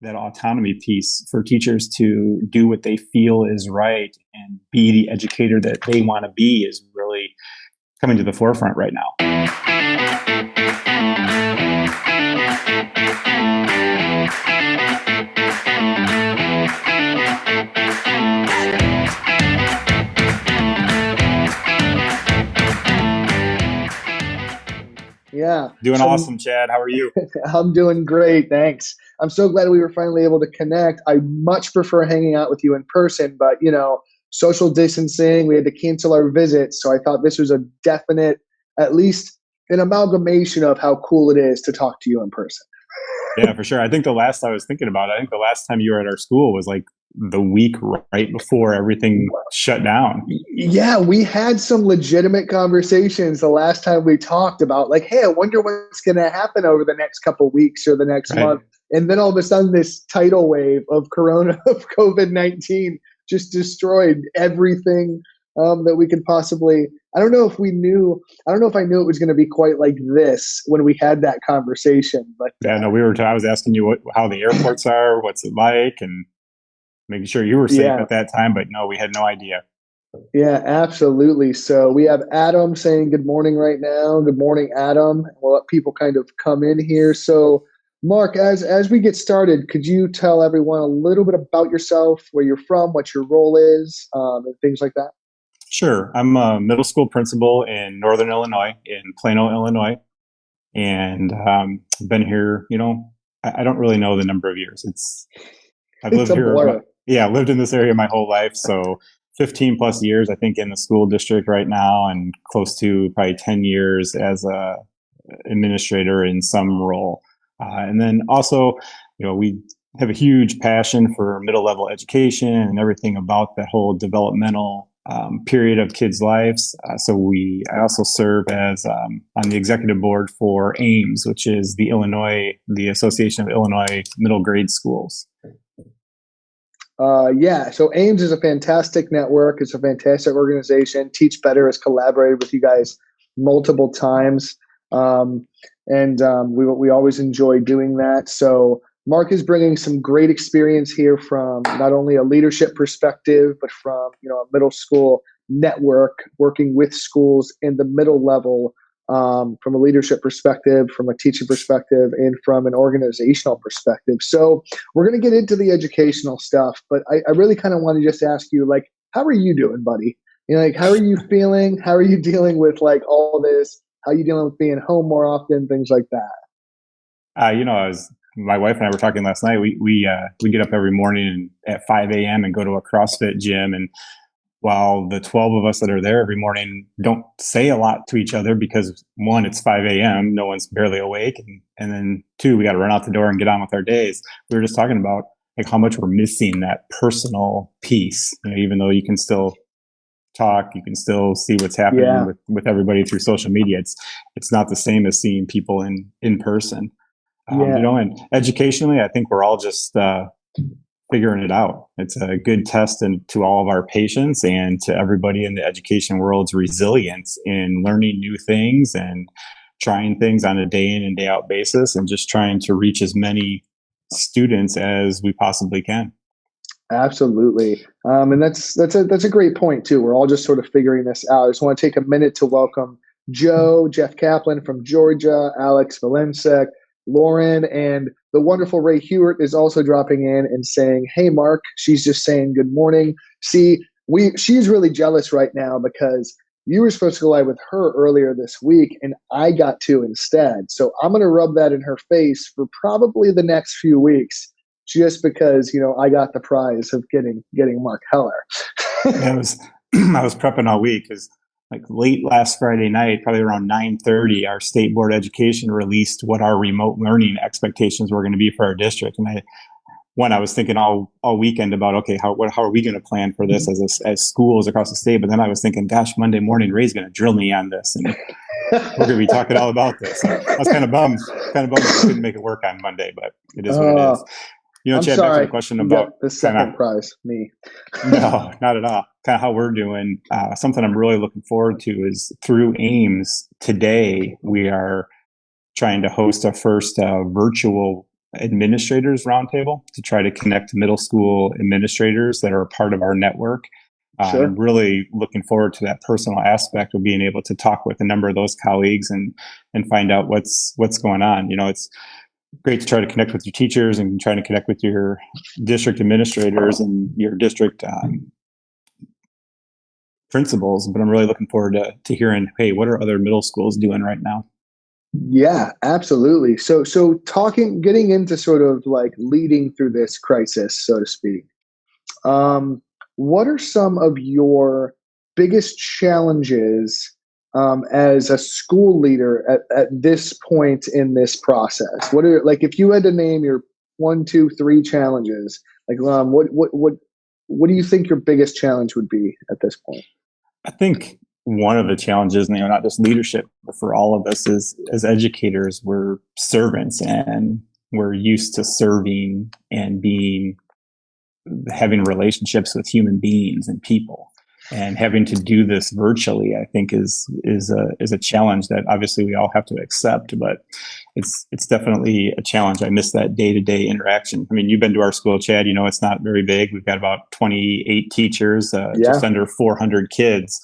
that autonomy piece for teachers to do what they feel is right and be the educator that they want to be is really coming to the forefront right now. Yeah. Doing awesome, Chad. How are you? I'm doing great. Thanks. I'm so glad we were finally able to connect. I much prefer hanging out with you in person, but social distancing, we had to cancel our visits. So I thought this was a definite, at least an amalgamation of how cool it is to talk to you in person. Yeah, for sure. I think the last time you were at our school was like the week right before everything shut down. Yeah, we had some legitimate conversations the last time we talked about like, hey, I wonder what's going to happen over the next couple of weeks or the next month. And then all of a sudden this tidal wave of COVID-19 just destroyed everything that we could possibly. I don't know if I knew it was going to be quite like this when we had that conversation. But yeah, no, I was asking you how the airports are, what's it like, and making sure you were safe at that time. But no, we had no idea. Yeah, absolutely. So we have Adam saying good morning right now. Good morning, Adam. We'll let people kind of come in here. So Mark, as we get started, could you tell everyone a little bit about yourself, where you're from, what your role is, and things like that? Sure. I'm a middle school principal in Northern Illinois, in Plano, Illinois. And been here, I don't really know the number of years. I've lived here. Yeah, lived in this area my whole life. So 15 plus years, I think, in the school district right now, and close to probably 10 years as a administrator in some role. And then also, we have a huge passion for middle level education and everything about that whole developmental period of kids' lives. I also serve as on the executive board for AIMS, which is the Association of Illinois Middle Grade Schools. So AIMS is a fantastic network. It's a fantastic organization. Teach Better has collaborated with you guys multiple times. We always enjoy doing that. So Mark is bringing some great experience here from not only a leadership perspective, but from a middle school network, working with schools in the middle level, from a leadership perspective, from a teaching perspective, and from an organizational perspective. So we're going to get into the educational stuff, but I really kind of want to just ask you, like, how are you doing, buddy? How are you feeling? How are you dealing with like all this? How are you dealing with being home more often? Things like that. My wife and I were talking last night. We get up every morning at 5 a.m. and go to a CrossFit gym. And while the 12 of us that are there every morning don't say a lot to each other because, one, it's 5 a.m., no one's barely awake. And then two, we got to run out the door and get on with our days. We were just talking about like how much we're missing that personal piece, even though you can still talk, you can still see what's happening with everybody through social media. It's not the same as seeing people in person. And educationally, I think we're all just figuring it out. It's a good test to all of our patients and to everybody in the education world's resilience in learning new things and trying things on a day in and day out basis, and just trying to reach as many students as we possibly can. Absolutely. And that's a great point too. We're all just sort of figuring this out. I just want to take a minute to welcome Joe, Jeff Kaplan from Georgia, Alex Valensek, Lauren, and the wonderful Ray Hewitt is also dropping in and saying, hey, Mark. She's just saying good morning. See, she's really jealous right now because you were supposed to go live with her earlier this week and I got to instead. So I'm going to rub that in her face for probably the next few weeks, just because, I got the prize of getting Mark Heller. I was prepping all week because like late last Friday night, probably around 9:30, our state board of education released what our remote learning expectations were going to be for our district. And I was thinking all weekend about, okay, how are we going to plan for this as schools across the state? But then I was thinking, gosh, Monday morning, Ray's going to drill me on this, and we're going to be talking all about this. So I was kind of bummed I couldn't make it work on Monday, but it is what it is. I'm Chad, sorry. back to the question about the second prize, me. No, not at all. Kind of how we're doing. Something I'm really looking forward to is through AIMS today, we are trying to host our first virtual administrators roundtable to try to connect middle school administrators that are a part of our network. Sure. Really looking forward to that personal aspect of being able to talk with a number of those colleagues and find out what's going on. It's great to try to connect with your teachers and trying to connect with your district administrators and your district principals, but I'm really looking forward to hearing, hey, what are other middle schools doing right now? Yeah, absolutely. So getting into sort of like leading through this crisis, so to speak. What are some of your biggest challenges as a school leader at this point in this process? What are, like, if you had to name your 1, 2, 3 challenges, like, what do you think your biggest challenge would be at this point? I think one of the challenges, not just leadership, but for all of us as educators, we're servants and we're used to serving and having relationships with human beings and people, and having to do this virtually, I think is a challenge that obviously we all have to accept, but it's definitely a challenge. I miss that day-to-day interaction. I mean, you've been to our school, Chad, it's not very big. We've got about 28 teachers, just under 400 kids.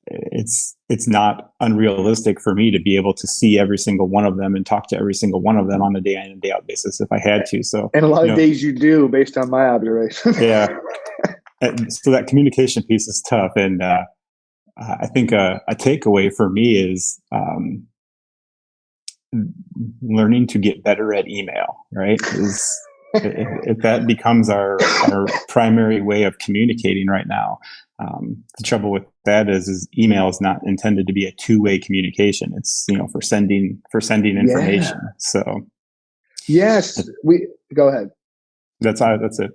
It's not unrealistic for me to be able to see every single one of them and talk to every single one of them on a day in and day out basis if I had to. So, and a lot of days you do, based on my observation. Yeah. So that communication piece is tough. And I think a takeaway for me is learning to get better at email, right? If that becomes our primary way of communicating right now. The trouble with that is email is not intended to be a two-way communication. It's, for sending information. Yeah. So yes, go ahead. That's it.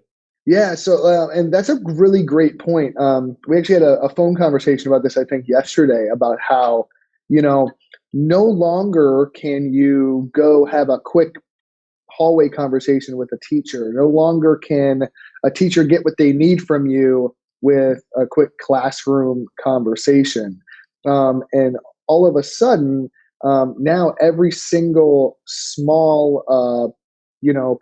Yeah. So, and that's a really great point. We actually had a phone conversation about this, I think yesterday, about how, no longer can you go have a quick hallway conversation with a teacher. No longer can a teacher get what they need from you with a quick classroom conversation. And all of a sudden, now every single small,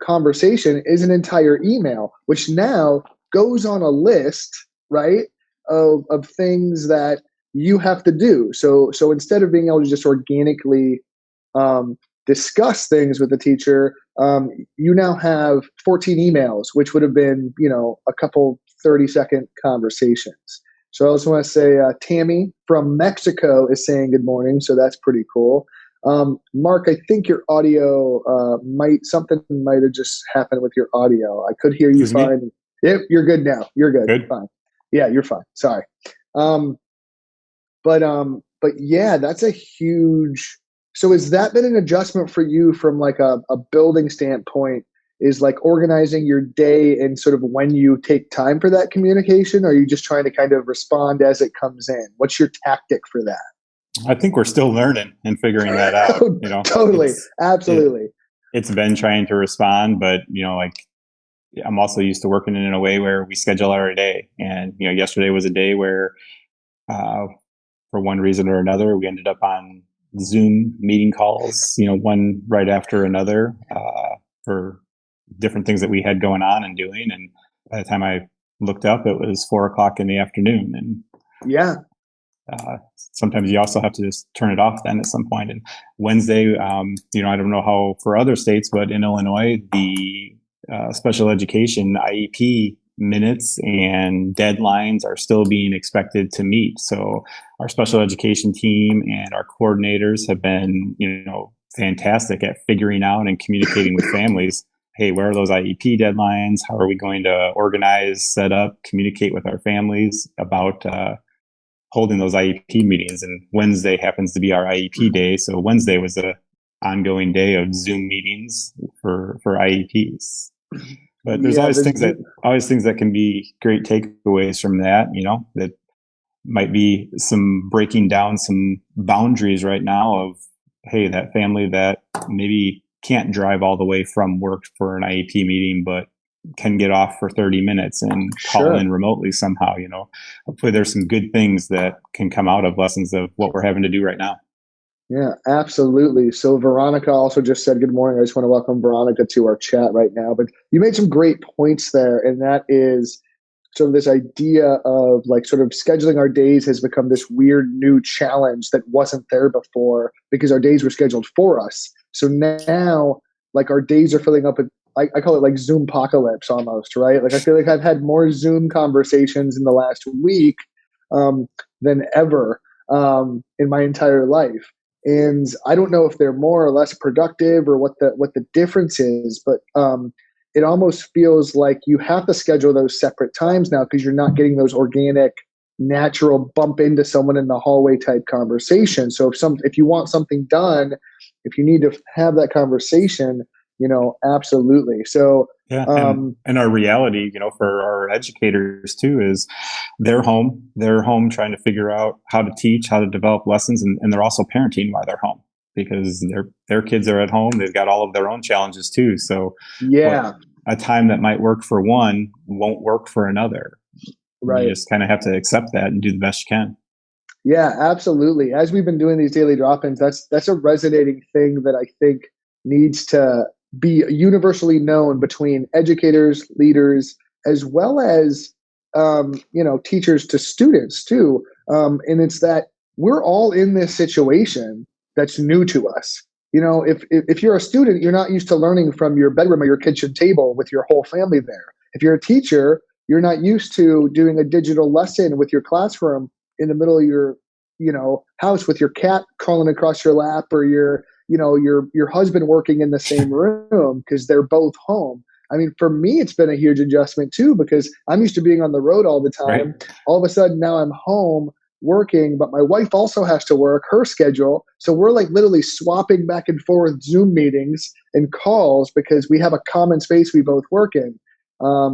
conversation is an entire email, which now goes on a list, right, of things that you have to do. So instead of being able to just organically discuss things with the teacher, you now have 14 emails, which would have been, a couple 30-second conversations. So I also want to say Tammy from Mexico is saying good morning. So that's pretty cool. Mark, I think your audio something might have just happened with your audio. I could hear you fine. Yep, you're good now. You're good. Good. Fine. Yeah, you're fine. Sorry. But yeah, that's a huge. So has that been an adjustment for you from like a building standpoint? Is like organizing your day and sort of when you take time for that communication? Or are you just trying to kind of respond as it comes in? What's your tactic for that? I think we're still learning and figuring that out. Totally. Absolutely. It's been trying to respond, but I'm also used to working in a way where we schedule our day. And, yesterday was a day where, for one reason or another, we ended up on Zoom meeting calls, one right after another, for different things that we had going on and doing. And by the time I looked up, it was 4:00 in the afternoon. And yeah, sometimes you also have to just turn it off then at some point. And Wednesday, I don't know how for other states, but in Illinois, the special education IEP minutes and deadlines are still being expected to meet. So our special education team and our coordinators have been, fantastic at figuring out and communicating with families. Hey, where are those IEP deadlines? How are we going to organize, set up, communicate with our families about holding those IEP meetings? And Wednesday happens to be our IEP day. So Wednesday was an ongoing day of Zoom meetings for IEPs. But there's always things that can be great takeaways from that, that might be some breaking down some boundaries right now of, hey, that family that maybe can't drive all the way from work for an IEP meeting, but can get off for 30 minutes and call in remotely somehow. Hopefully there's some good things that can come out of lessons of what we're having to do right now. Yeah, absolutely. So Veronica also just said good morning. I just want to welcome Veronica to our chat right now. But you made some great points there, and that is sort of this idea of like sort of scheduling our days has become this weird new challenge that wasn't there before because our days were scheduled for us. So now, like our days are filling up with, I call it like Zoom apocalypse almost, right? Like I feel like I've had more Zoom conversations in the last week than ever in my entire life. And I don't know if they're more or less productive or what the difference is, but it almost feels like you have to schedule those separate times now because you're not getting those organic, natural bump into someone in the hallway type conversation. So if you want something done, if you need to have that conversation, absolutely. So Yeah, and our reality, for our educators too, is they're home. They're home trying to figure out how to teach, how to develop lessons, and they're also parenting while they're home because their kids are at home. They've got all of their own challenges too. So, what yeah, a time that might work for one won't work for another. You right. just kind of have to accept that and do the best you can. Yeah, absolutely. As we've been doing these daily drop-ins, that's a resonating thing that I think needs to be universally known between educators, leaders, as well as teachers to students too. And it's that we're all in this situation that's new to us. If you're a student, you're not used to learning from your bedroom or your kitchen table with your whole family there. If you're a teacher, you're not used to doing a digital lesson with your classroom in the middle of your house with your cat crawling across your lap or your husband working in the same room because they're both home. I mean, for me it's been a huge adjustment too because I'm used to being on the road all the Right. time. All of a sudden now I'm home working, but my wife also has to work her schedule, so we're like literally swapping back and forth Zoom meetings and calls because we have a common space we both work in.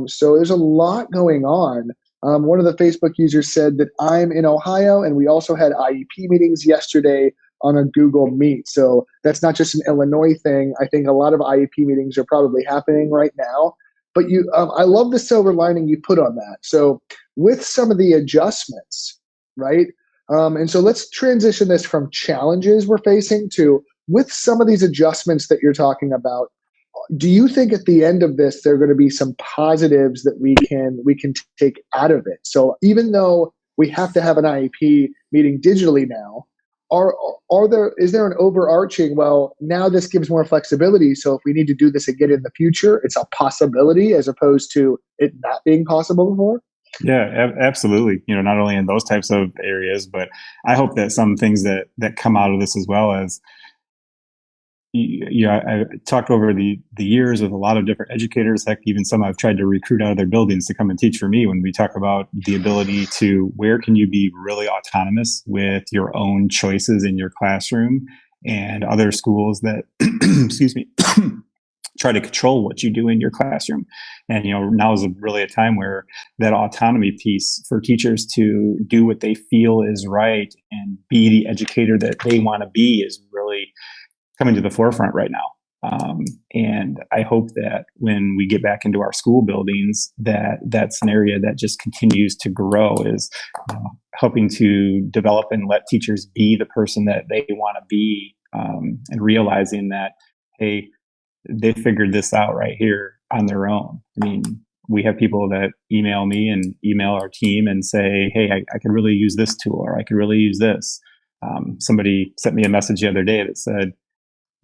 So there's a lot going on. One of the Facebook users said that I'm in Ohio, and we also had IEP meetings yesterday on a Google Meet. So that's not just an Illinois thing. I think a lot of IEP meetings are probably happening right now. But I love the silver lining you put on that. So with some of the adjustments, right? And so let's transition this from challenges we're facing to with some of these adjustments that you're talking about, do you think at the end of this there are going to be some positives that we can take out of it? So even though we have to have an IEP meeting digitally now, is there an overarching, well, now this gives more flexibility, so if we need to do this again in the future, it's a possibility as opposed to it not being possible before? Yeah, absolutely. Not only in those types of areas, but I hope that some things that come out of this as well as I talked over the years with a lot of different educators. Heck, even some I've tried to recruit out of their buildings to come and teach for me. When we talk about the ability to where can you be really autonomous with your own choices in your classroom, and other schools that, excuse me, try to control what you do in your classroom. And now is really a time where that autonomy piece for teachers to do what they feel is right and be the educator that they want to be is really coming to the forefront right now. And I hope that when we get back into our school buildings, that's an area that just continues to grow, is helping to develop and let teachers be the person that they want to be, and realizing that, hey, they figured this out right here on their own. I mean, we have people that email me and email our team and say, hey, I could really use this tool, or I could really use this. Somebody sent me a message the other day that said,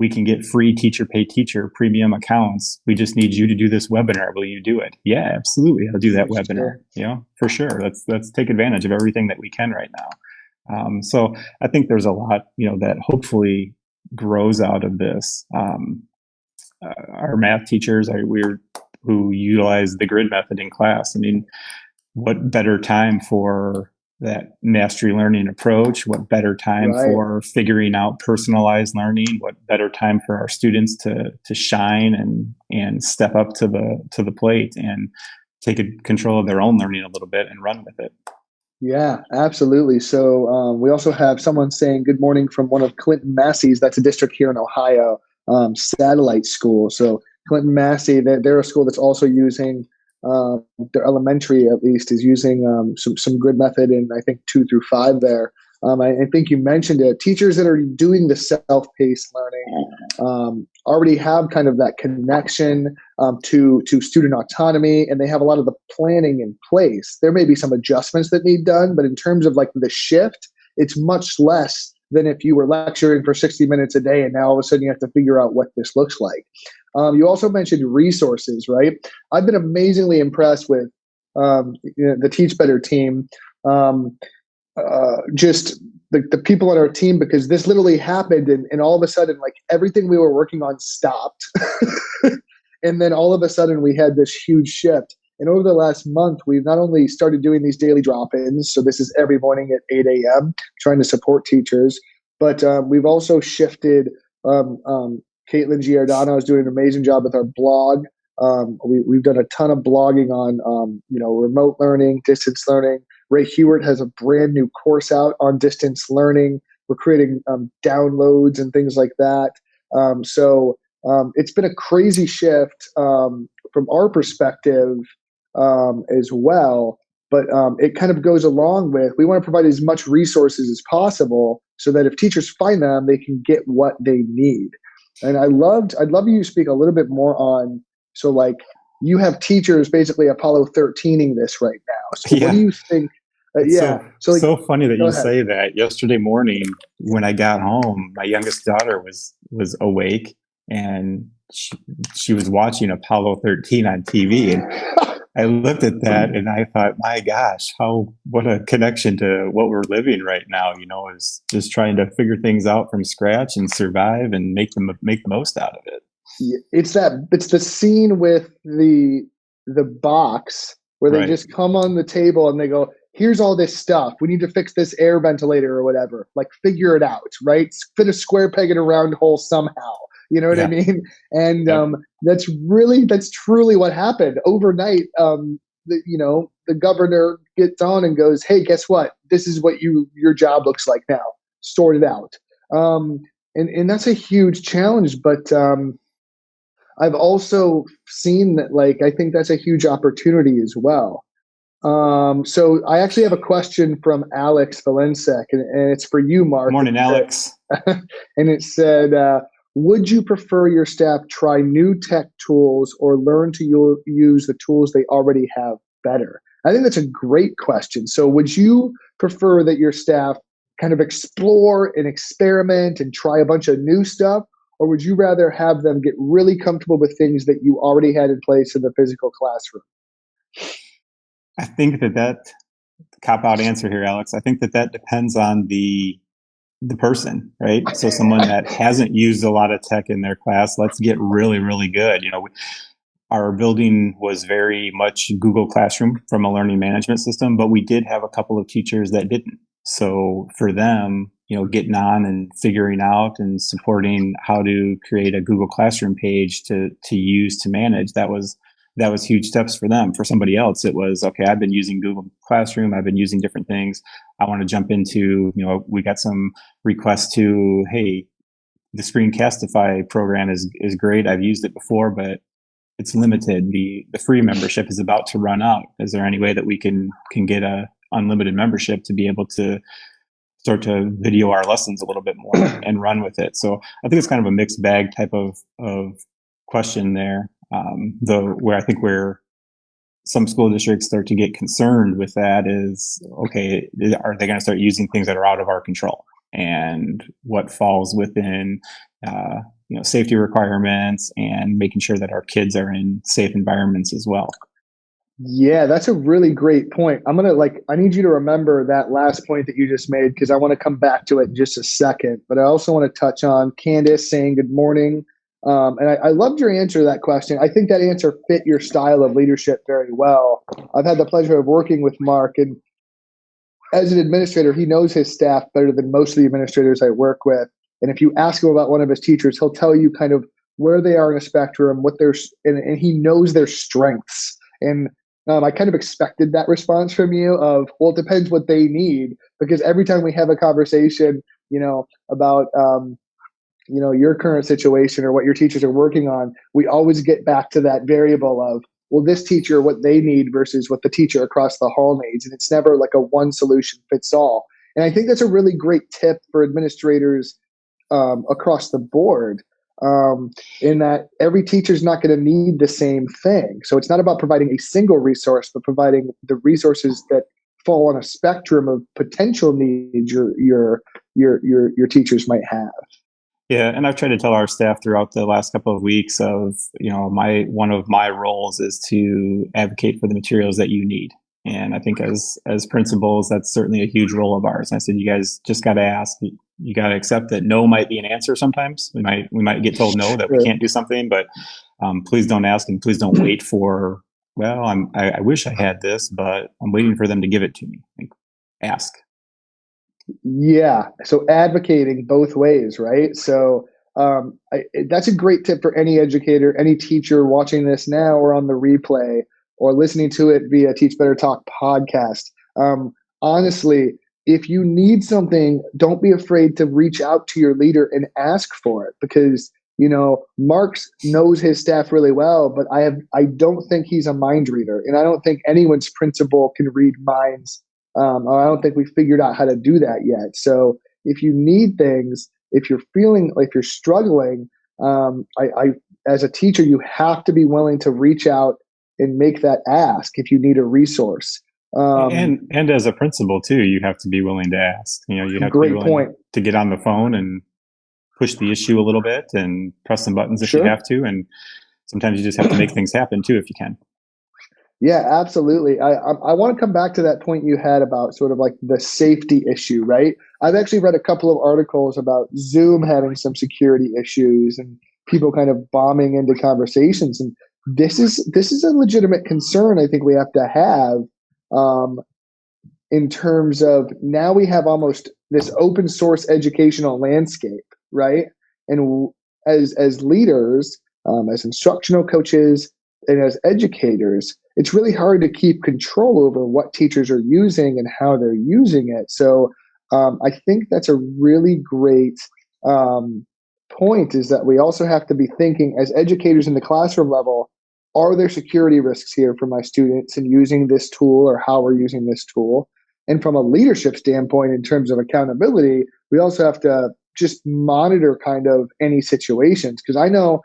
we can get free teacher pay teacher premium accounts. We just need you to do this webinar. Will you do it? Yeah, absolutely. I'll do that webinar. For sure. Let's take advantage of everything that we can right now. So I think there's a lot, that hopefully grows out of this. Our math teachers who utilize the grid method in class. I mean, what better time for that mastery learning approach? What better time for figuring out personalized learning? What better time for our students to shine and step up to the plate and take control of their own learning a little bit and run with it? Yeah, absolutely. So we also have someone saying good morning from one of Clinton Massey's. That's a district here in Ohio, satellite school. So Clinton Massey, they're a school that's also using their elementary, at least, is using some grid method in I think 2 through 5 there. I think you mentioned it. Teachers that are doing the self-paced learning already have kind of that connection to student autonomy, and they have a lot of the planning in place. There may be some adjustments that need done, but in terms of like the shift, it's much less than if you were lecturing for 60 minutes a day and now all of a sudden you have to figure out what this looks like. You also mentioned resources, right? I've been amazingly impressed with the Teach Better team. Just the people on our team, because this literally happened and all of a sudden, like, everything we were working on stopped. And then all of a sudden we had this huge shift. And over the last month, we've not only started doing these daily drop-ins, so this is every morning at 8 a.m., trying to support teachers, but we've also shifted. Caitlin Giordano is doing an amazing job with our blog. We've done a ton of blogging on remote learning, distance learning. Ray Hewitt has a brand new course out on distance learning. We're creating downloads and things like that. So it's been a crazy shift from our perspective as well. But it kind of goes along with, we want to provide as much resources as possible so that if teachers find them, they can get what they need. And I'd love you to speak a little bit more on, so like, you have teachers basically Apollo 13ing this right now. So what do you think? So funny that you say that. Yesterday morning when I got home, my youngest daughter was awake and she was watching Apollo 13 on TV, and I looked at that and I thought, my gosh, what a connection to what we're living right now, is just trying to figure things out from scratch and survive and make the most out of it. It's the scene with the box where they just come on the table and they go, here's all this stuff. We need to fix this air ventilator or whatever. Like, figure it out, right? Fit a square peg in a round hole somehow. You know what I mean? And that's truly what happened overnight. The governor gets on and goes, hey, guess what? This is what your job looks like now. Sort it out. And that's a huge challenge, but I've also seen that, like, I think that's a huge opportunity as well. So I actually have a question from Alex Valensek, and it's for you, Mark. Morning, Alex. And it said, would you prefer your staff try new tech tools or learn to use the tools they already have better? I think that's a great question. So would you prefer that your staff kind of explore and experiment and try a bunch of new stuff? Or would you rather have them get really comfortable with things that you already had in place in the physical classroom? I think that cop-out answer here, Alex, I think that depends on the person, right? So someone that hasn't used a lot of tech in their class, let's get really, really good. Our building was very much Google Classroom from a learning management system, but we did have a couple of teachers that didn't. So for them, getting on and figuring out and supporting how to create a Google Classroom page to use to manage, that was huge steps for them. For somebody else, it was, okay, I've been using Google Classroom, I've been using different things. I want to jump into, we got some requests to, hey, the Screencastify program is great. I've used it before, but it's limited. The free membership is about to run out. Is there any way that we can get a unlimited membership to be able to start to video our lessons a little bit more and run with it? So I think it's kind of a mixed bag type of question there. Though where some school districts start to get concerned with that is, okay, are they going to start using things that are out of our control, and what falls within safety requirements and making sure that our kids are in safe environments as well. Yeah, that's a really great point. I need you to remember that last point that you just made, because I want to come back to it in just a second. But I also want to touch on Candace saying good morning. And I loved your answer to that question. I think that answer fit your style of leadership very well. I've had the pleasure of working with Mark, and as an administrator, he knows his staff better than most of the administrators I work with. And if you ask him about one of his teachers, he'll tell you kind of where they are in a spectrum, and he knows their strengths. And I kind of expected that response from you of, well, it depends what they need, because every time we have a conversation, about your current situation or what your teachers are working on, we always get back to that variable of, well, this teacher, what they need versus what the teacher across the hall needs. And it's never like a one solution fits all. And I think that's a really great tip for administrators across the board, in that every teacher is not going to need the same thing. So it's not about providing a single resource, but providing the resources that fall on a spectrum of potential needs your teachers might have. Yeah, and I've tried to tell our staff throughout the last couple of weeks of, my one of my roles is to advocate for the materials that you need. And I think as principals, that's certainly a huge role of ours. And I said, you guys just got to ask. You got to accept that no might be an answer sometimes. We might get told no, that we can't do something, but please don't ask, and please don't wait for, well, I wish I had this, but I'm waiting for them to give it to me. Like, ask. Yeah. So advocating both ways, right? So that's a great tip for any educator, any teacher watching this now or on the replay or listening to it via Teach Better Talk podcast. Honestly, if you need something, don't be afraid to reach out to your leader and ask for it, because Mark knows his staff really well, but I don't think he's a mind reader, and I don't think anyone's principal can read minds. I don't think we figured out how to do that yet. So if you need things, if you're struggling, as a teacher, you have to be willing to reach out and make that ask if you need a resource. And as a principal too, you have to be willing to ask. You have to be willing to get on the phone and push the issue a little bit and press some buttons if you have to. And sometimes you just have to make things happen too, if you can. Yeah, absolutely. I want to come back to that point you had about sort of like the safety issue, right? I've actually read a couple of articles about Zoom having some security issues and people kind of bombing into conversations. And this is a legitimate concern I think we have to have, in terms of now we have almost this open source educational landscape, right? And as leaders, as instructional coaches, and as educators, it's really hard to keep control over what teachers are using and how they're using it. So I think that's a really great point, is that we also have to be thinking as educators in the classroom level, are there security risks here for my students in using this tool or how we're using this tool? And from a leadership standpoint, in terms of accountability, we also have to just monitor kind of any situations. Because I know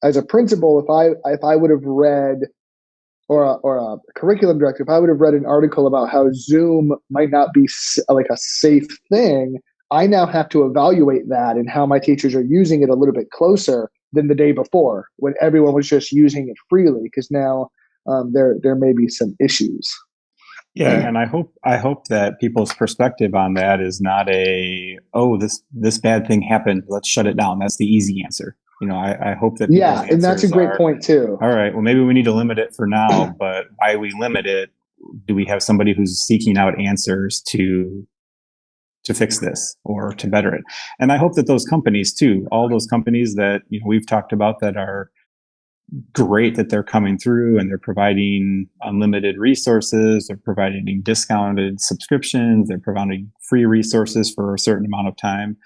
as a principal, if I would have read, or a curriculum director, if I would have read an article about how Zoom might not be like a safe thing, I now have to evaluate that and how my teachers are using it a little bit closer than the day before when everyone was just using it freely, because now there may be some issues. Yeah, and I hope that people's perspective on that is not this bad thing happened, let's shut it down. That's the easy answer. I hope that and that's a great point too. All right, well, maybe we need to limit it for now, but why we limit it? Do we have somebody who's seeking out answers to fix this or to better it? And I hope that those companies too, all those companies that we've talked about that are great, that they're coming through and they're providing unlimited resources, they're providing discounted subscriptions, they're providing free resources for a certain amount of time.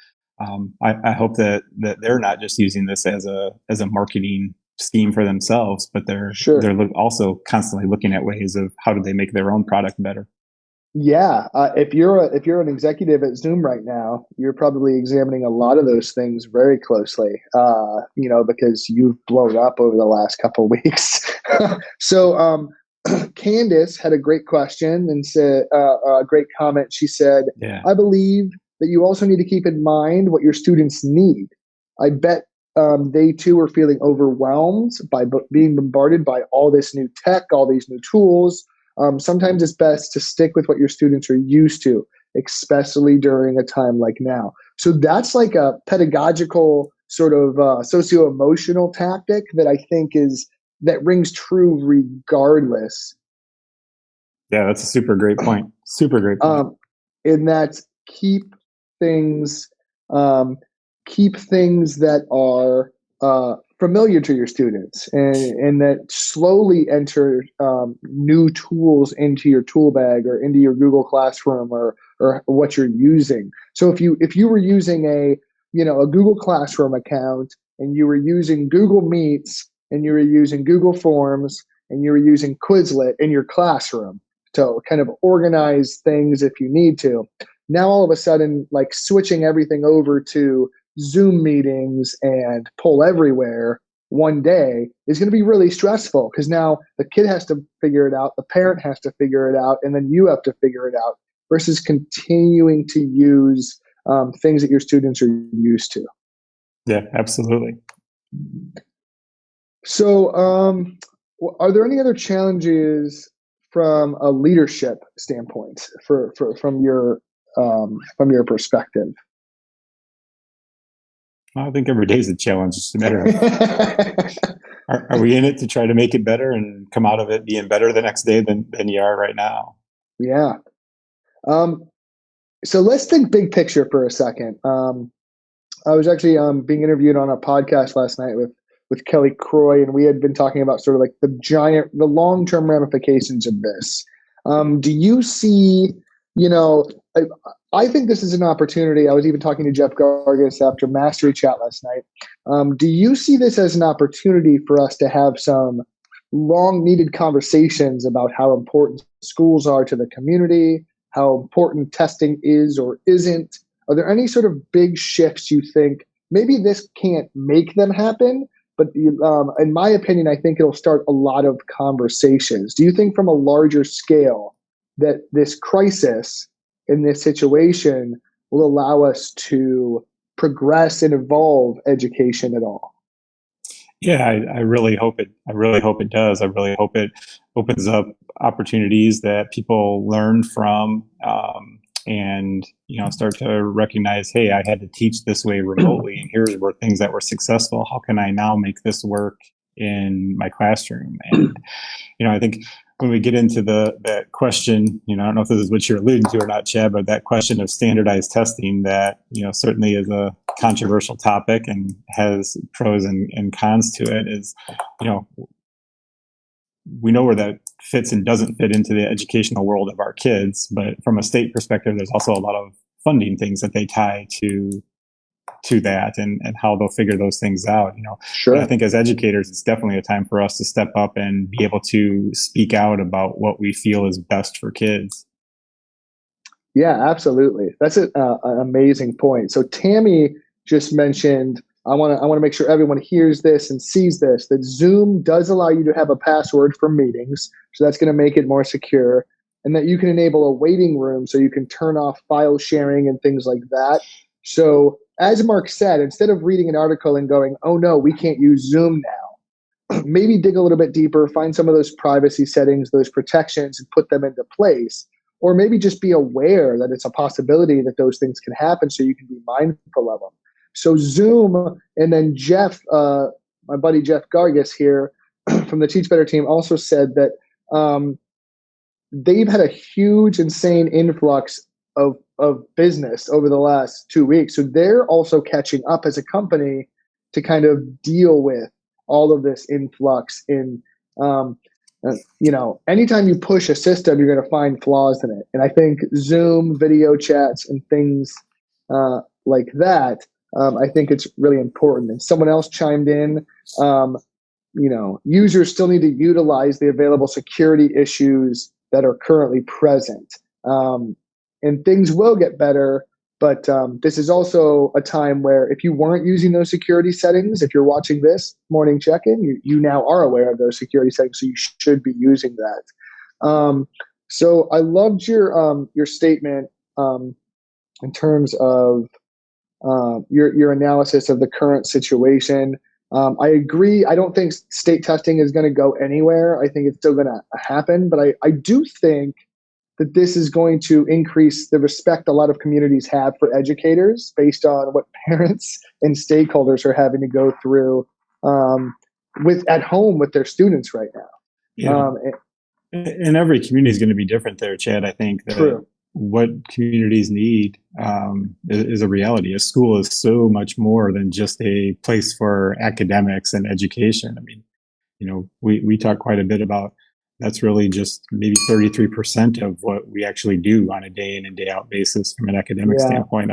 I hope that they're not just using this as a marketing scheme for themselves, but they're also constantly looking at ways of how do they make their own product better. Yeah, if you're an executive at Zoom right now, you're probably examining a lot of those things very closely, because you've blown up over the last couple of weeks. So Candace had a great question and said a great comment. She said, I believe that you also need to keep in mind what your students need. I bet they too are feeling overwhelmed by being bombarded by all this new tech, all these new tools. Sometimes it's best to stick with what your students are used to, especially during a time like now. So that's like a pedagogical sort of socio-emotional tactic that I think that rings true regardless. Yeah, that's a super great point. Super great point. And that's keep things that are familiar to your students, and that slowly enter new tools into your tool bag or into your Google Classroom or what you're using. So if you were using a Google Classroom account, and you were using Google Meets, and you were using Google Forms, and you were using Quizlet in your classroom to kind of organize things if you need to, Now all of a sudden, like switching everything over to Zoom meetings and Poll Everywhere one day is going to be really stressful, because now the kid has to figure it out, the parent has to figure it out, and then you have to figure it out, versus continuing to use things that your students are used to. Yeah, absolutely. So, are there any other challenges from a leadership standpoint from your perspective? I think every day is a challenge. It's a matter of are we in it to try to make it better and come out of it being better the next day than you are right now? Yeah. So let's think big picture for a second. I was actually being interviewed on a podcast last night with Kelly Croy, and we had been talking about sort of like the long-term ramifications of this. Do you see, I think this is an opportunity. I was even talking to Jeff Gargis after Mastery Chat last night. Do you see this as an opportunity for us to have some long-needed conversations about how important schools are to the community, how important testing is or isn't? Are there any sort of big shifts you think maybe this can't make them happen, but in my opinion, I think it'll start a lot of conversations? Do you think from a larger scale that this crisis in this situation will allow us to progress and evolve education at all? Yeah, I really hope it. I really hope it does. I really hope it opens up opportunities that people learn from, and start to recognize, hey, I had to teach this way remotely, and here's where things that were successful. How can I now make this work in my classroom? And I think when we get into that question, I don't know if this is what you're alluding to or not, Chad, but that question of standardized testing, that certainly is a controversial topic and has pros and cons to it, is we know where that fits and doesn't fit into the educational world of our kids, but from a state perspective, there's also a lot of funding things that they tie to that, and how they'll figure those things out. Sure. But I think as educators, it's definitely a time for us to step up and be able to speak out about what we feel is best for kids. Yeah, absolutely. That's an amazing point. So Tammy just mentioned, I want to make sure everyone hears this and sees this, that Zoom does allow you to have a password for meetings. So that's going to make it more secure, and that you can enable a waiting room so you can turn off file sharing and things like that. So as Mark said, instead of reading an article and going, oh no, we can't use Zoom now, maybe dig a little bit deeper, find some of those privacy settings, those protections, and put them into place. Or maybe just be aware that it's a possibility that those things can happen, so you can be mindful of them. So Zoom, and then Jeff, my buddy Jeff Gargis here from the Teach Better team, also said that they've had a huge, insane influx of business over the last 2 weeks. So they're also catching up as a company to kind of deal with all of this influx in, anytime you push a system, you're going to find flaws in it. And I think Zoom, video chats, and things like that, I think it's really important. And someone else chimed in, users still need to utilize the available security issues that are currently present. And things will get better, but this is also a time where if you weren't using those security settings, if you're watching this morning check-in, you now are aware of those security settings, so you should be using that. So I loved your statement in terms of your analysis of the current situation. I agree. I don't think state testing is going to go anywhere. I think it's still going to happen, but I do think that this is going to increase the respect a lot of communities have for educators based on what parents and stakeholders are having to go through at home with their students right now. Yeah. And every community is going to be different there, Chad. I think that True. What communities need is a reality. A school is so much more than just a place for academics and education. I mean, we talk quite a bit about that's really just maybe 33% of what we actually do on a day in and day out basis from an academic standpoint.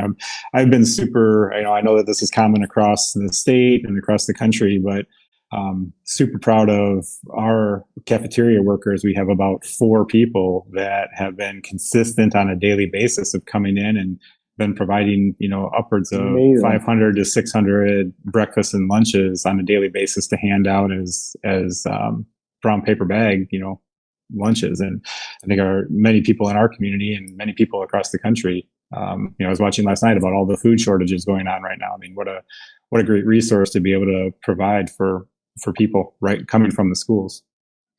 I've been super, I know that this is common across the state and across the country, but Super proud of our cafeteria workers. We have about 4 people that have been consistent on a daily basis of coming in and been providing, upwards of Amazing. 500 to 600 breakfasts and lunches on a daily basis to hand out as brown paper bag, lunches. And I think many people in our community and many people across the country. I was watching last night about all the food shortages going on right now. I mean, what a great resource to be able to provide for people right coming from the schools.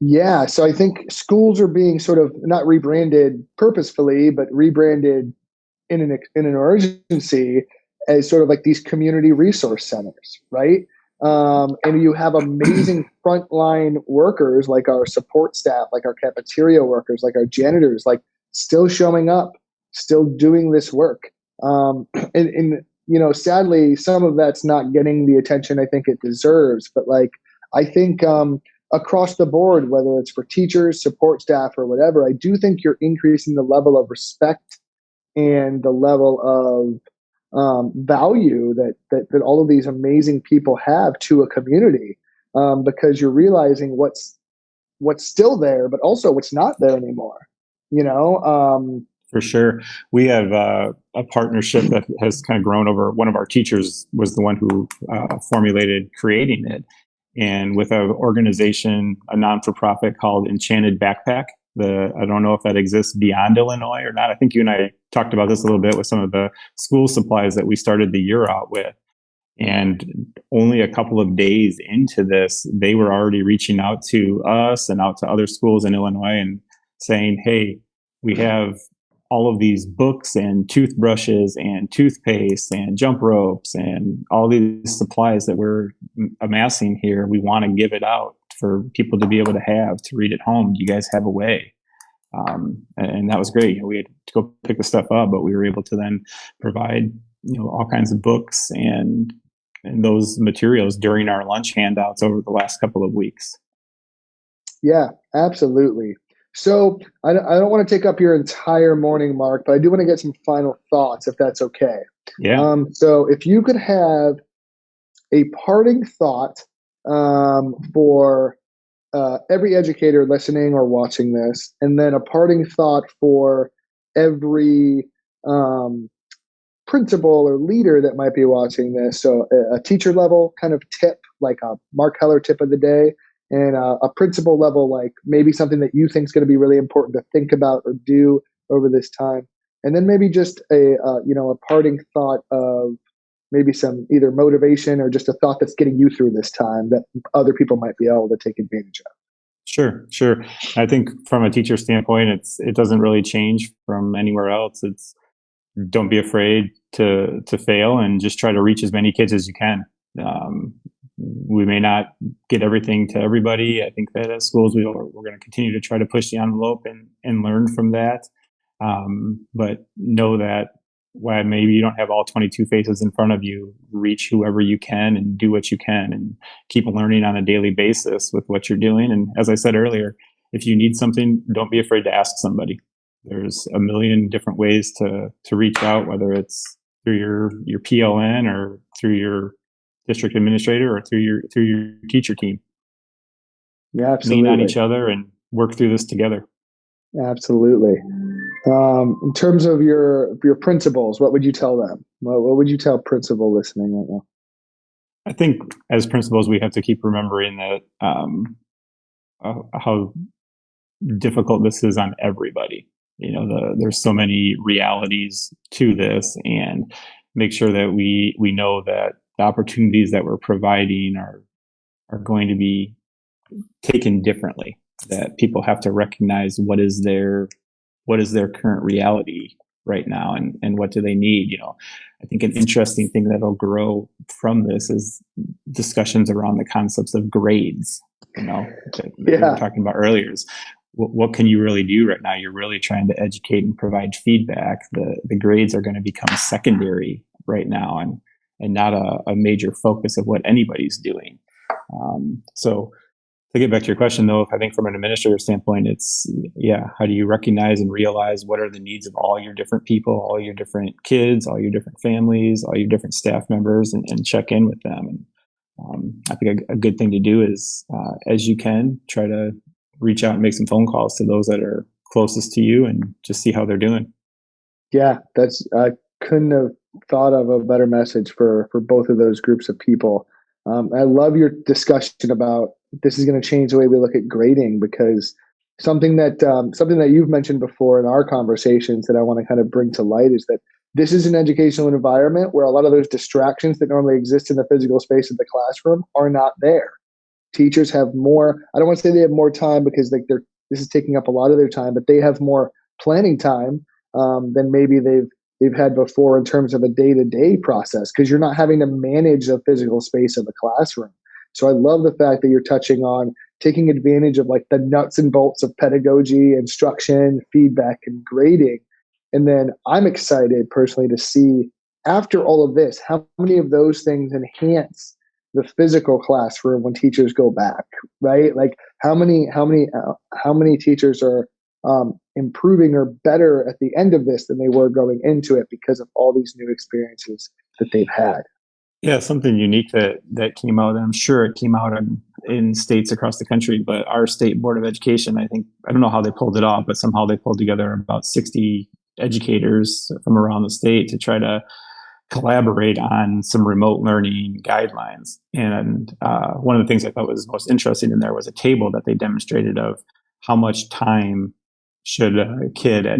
Yeah. So I think schools are being sort of not rebranded purposefully, but rebranded in an urgency as sort of like these community resource centers, right? And you have amazing frontline workers like our support staff, like our cafeteria workers, like our janitors, like still showing up, still doing this work. And sadly, some of that's not getting the attention I think it deserves. But like, I think across the board, whether it's for teachers, support staff, or whatever, I do think you're increasing the level of respect and the level of value that all of these amazing people have to a community, because you're realizing what's still there, but also what's not there anymore. For sure. We have a partnership that has kind of grown over. One of our teachers was the one who formulated creating it. And with an organization, a non-for-profit called Enchanted Backpack. I don't know if that exists beyond Illinois or not. I think you and I talked about this a little bit with some of the school supplies that we started the year out with. And only a couple of days into this, they were already reaching out to us and out to other schools in Illinois and saying, hey, we have all of these books and toothbrushes and toothpaste and jump ropes and all these supplies that we're amassing here. We want to give it out for people to be able to read at home. Do you guys have a way? And that was great. We had to go pick the stuff up, but we were able to then provide, all kinds of books and those materials during our lunch handouts over the last couple of weeks. Yeah, absolutely. So I don't want to take up your entire morning, Mark, but I do want to get some final thoughts, if that's okay. Yeah. So if you could have a parting thought for every educator listening or watching this, and then a parting thought for every principal or leader that might be watching this. So a teacher level kind of tip, like a Mark Heller tip of the day, and a principal level, like maybe something that you think is going to be really important to think about or do over this time. And then maybe just a parting thought of maybe some either motivation or just a thought that's getting you through this time that other people might be able to take advantage of. Sure. I think from a teacher standpoint, it doesn't really change from anywhere else. It's don't be afraid to fail and just try to reach as many kids as you can. We may not get everything to everybody. I think that as schools, we're going to continue to try to push the envelope and learn from that. But know that while maybe you don't have all 22 faces in front of you, reach whoever you can and do what you can and keep learning on a daily basis with what you're doing. And as I said earlier, if you need something, don't be afraid to ask somebody. There's a million different ways to reach out, whether it's through your PLN or through your district administrator or through your teacher team. Yeah, absolutely. Lean on each other and work through this together. Absolutely. In terms of your principals, what would you tell them? What would you tell a principal listening right now? I think as principals, we have to keep remembering that how difficult this is on everybody. There's so many realities to this, and make sure that we know that the opportunities that we're providing are going to be taken differently. That people have to recognize what is their current reality right now, and what do they need. I think an interesting thing that'll grow from this is discussions around the concepts of grades. That we were talking about earlier. Is what can you really do right now? You're really trying to educate and provide feedback. The grades are going to become secondary right now, and not a major focus of what anybody's doing. So to get back to your question, though, I think from an administrator standpoint, it's, how do you recognize and realize what are the needs of all your different people, all your different kids, all your different families, all your different staff members, and check in with them. I think a good thing to do is, as you can, try to reach out and make some phone calls to those that are closest to you and just see how they're doing. Yeah, I couldn't have thought of a better message for both of those groups of people. I love your discussion about this is going to change the way we look at grading, because something that you've mentioned before in our conversations that I want to kind of bring to light is that this is an educational environment where a lot of those distractions that normally exist in the physical space of the classroom are not there. Teachers have more, I don't want to say they have more time, because like this is taking up a lot of their time, but they have more planning time than maybe they've had before in terms of a day-to-day process, because you're not having to manage the physical space of the classroom. So I love the fact that you're touching on taking advantage of like the nuts and bolts of pedagogy, instruction, feedback, and grading. And then I'm excited personally to see, after all of this, how many of those things enhance the physical classroom when teachers go back, right? Like how many teachers are improving or better at the end of this than they were going into it because of all these new experiences that they've had. Yeah, something unique that came out, and I'm sure it came out in states across the country, but our state board of education, I don't know how they pulled it off, but somehow they pulled together about 60 educators from around the state to try to collaborate on some remote learning guidelines. And one of the things I thought was most interesting in there was a table that they demonstrated of how much time should a kid at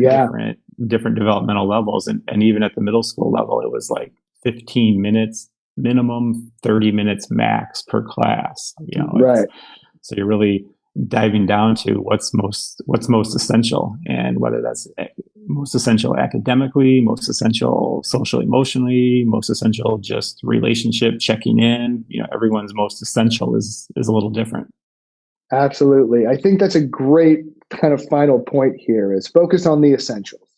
different developmental levels, and even at the middle school level, it was like 15 minutes minimum, 30 minutes max per class. Right. So you're really diving down to what's most essential, and whether that's most essential academically, most essential social emotionally, most essential just relationship checking in. Everyone's most essential is a little different. Absolutely. I think that's a great kind of final point here, is focus on the essentials,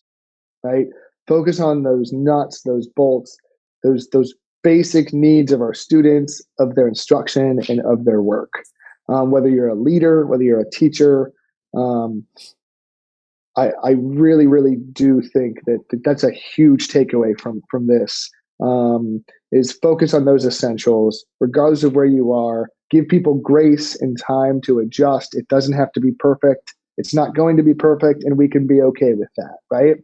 right? Focus on those nuts, those bolts, those basic needs of our students, of their instruction, and of their work. Whether you're a leader, whether you're a teacher, I really, really do think that that's a huge takeaway from this, is focus on those essentials, regardless of where you are. Give people grace and time to adjust. It doesn't have to be perfect. It's not going to be perfect, and we can be okay with that, right?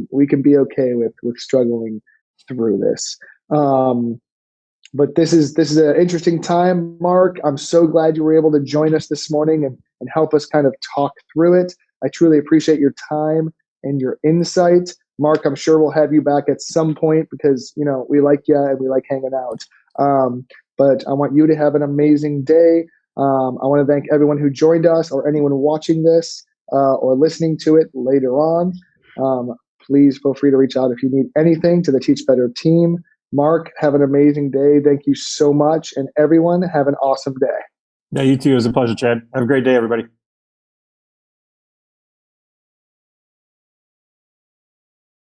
We can be okay with struggling through this. But this is an interesting time, Mark. I'm so glad you were able to join us this morning and help us kind of talk through it. I truly appreciate your time and your insight. Mark, I'm sure we'll have you back at some point, because, we like you and we like hanging out. But I want you to have an amazing day. I want to thank everyone who joined us, or anyone watching this or listening to it later on. Please feel free to reach out if you need anything to the Teach Better team. Mark, have an amazing day. Thank you so much. And everyone, have an awesome day. Yeah, you too. It was a pleasure, Chad. Have a great day, everybody.